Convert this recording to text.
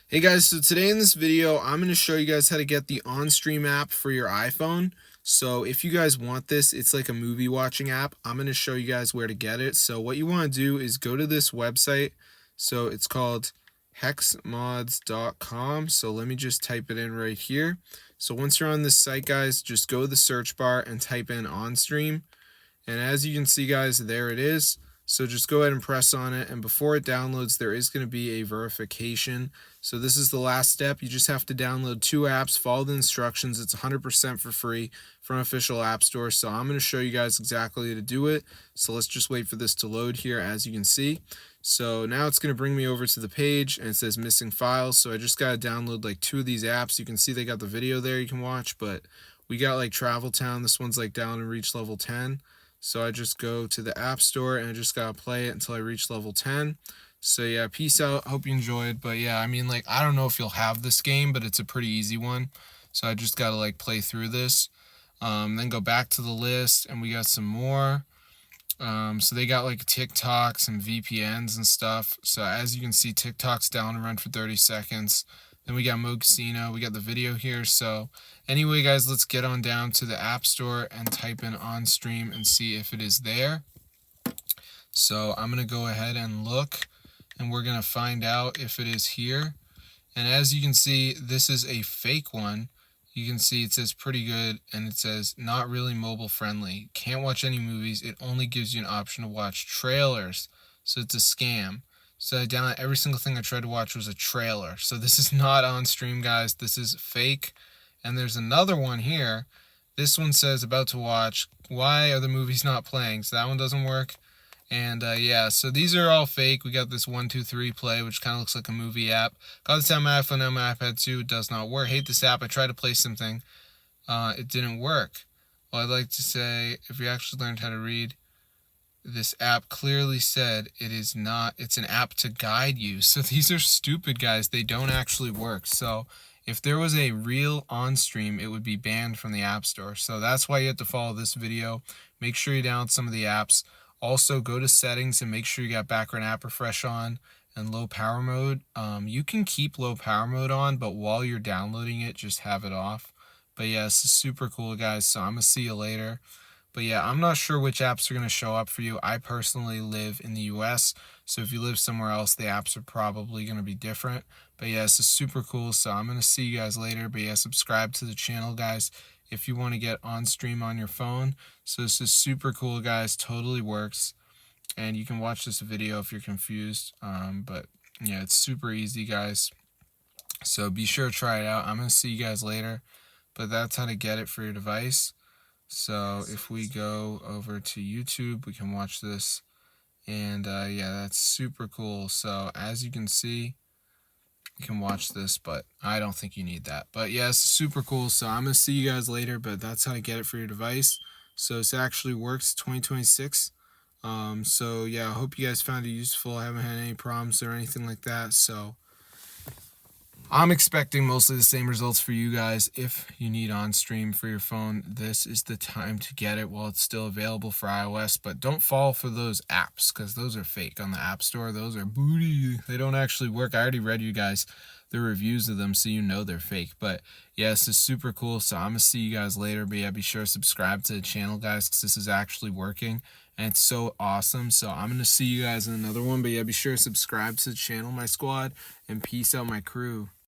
Hey guys, so today in this video, I'm going to show you guys how to get the OnStream app for your iPhone. So if you guys want this, it's like a movie watching app. I'm going to show you guys where to get it. So what you want to do is go to this website. So it's called hexmods.com. So let me just type it in right here. So once you're on this site, guys, just go to the search bar and type in OnStream. And as you can see, guys, there it is. So just go ahead and press on it, and before it downloads, there is going to be a verification. So this is the last step. You just have to download 2 apps, follow the instructions. It's 100% for free from official app store. So I'm going to show you guys exactly how to do it. So let's just wait for this to load here, as you can see. So now it's going to bring me over to the page, and it says missing files. So I just got to download like 2 of these apps. You can see they got the video there you can watch, but we got like Travel Town. This one's like down and reach level 10. So I just go to the App Store and I just gotta play it until I reach level 10. So yeah, peace out. Hope you enjoyed. But yeah, I mean, like, I don't know if you'll have this game, but it's a pretty easy one. So I just gotta like play through this. Then go back to the list, and we got some more. So they got like TikToks and VPNs and stuff. So as you can see, TikTok's down and run for 30 seconds. Then we got Mo Casino. We got the video here. So anyway, guys, let's get on down to the App Store and type in OnStream and see if it is there. So I'm going to go ahead and look, and we're going to find out if it is here. And as you can see, this is a fake one. You can see it says pretty good, and it says not really mobile friendly. Can't watch any movies. It only gives you an option to watch trailers. So it's a scam. So I downloaded every single thing I tried to watch was a trailer. So this is not OnStream, guys. This is fake. And there's another one here. This one says about to watch. Why are the movies not playing? So that one doesn't work. And yeah, so these are all fake. We got this 123 Play, which kind of looks like a movie app. Got this on my iPhone and my iPad too. It does not work. Hate this app. I tried to play something. It didn't work. Well, I'd like to say, if you actually learned how to read, this app clearly said it is not, it's an app to guide you. So these are stupid, guys. They don't actually work. So if there was a real OnStream, it would be banned from the App Store. So that's why you have to follow this video. Make sure you download some of the apps. Also, go to settings and make sure you got background app refresh on and low power mode. You can keep low power mode on, but while you're downloading it, just have it off. But yeah, this is super cool, guys. So I'm going to see you later. But yeah, I'm not sure which apps are going to show up for you. I personally live in the US, so if you live somewhere else, the apps are probably going to be different. But yeah, this is super cool, so I'm going to see you guys later. But yeah, subscribe to the channel, guys, if you want to get OnStream on your phone. So this is super cool, guys. Totally works. And you can watch this video if you're confused. But yeah, it's super easy, guys. So be sure to try it out. I'm going to see you guys later. But that's how to get it for your device. So if we go over to YouTube, we can watch this. And yeah, that's super cool. So as you can see, you can watch this, but I don't think you need that. But yeah, it's super cool. So I'm going to see you guys later, but that's how to get it for your device. So this actually works 2026. So yeah, I hope you guys found it useful. I haven't had any problems or anything like that. So I'm expecting mostly the same results for you guys. If you need OnStream for your phone, this is the time to get it while it's still available for iOS. But don't fall for those apps, because those are fake on the App Store. Those are booty. They don't actually work. I already read you guys the reviews of them, so you know they're fake. But yeah, this is super cool. So I'm going to see you guys later. But yeah, be sure to subscribe to the channel, guys, because this is actually working. And it's so awesome. So I'm going to see you guys in another one. But yeah, be sure to subscribe to the channel, my squad. And peace out, my crew.